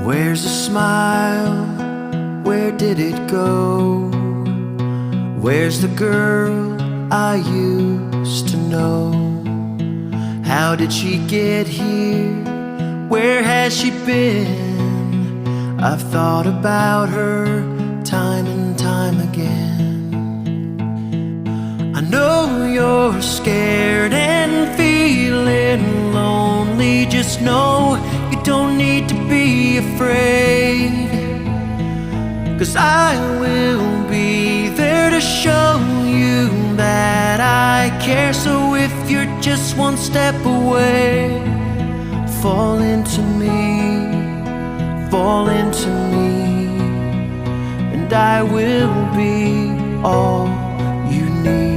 Where's the smile? Where did it go? Where's the girl I used to know? How did she get here? Where has she been? I've thought about her time and time again. I know you're scared and feeling lonely. Just know you don't need to be afraid, 'cause I will be there to show you that I care. So if you're just one step away, fall into me, fall into me, and I will be all you need.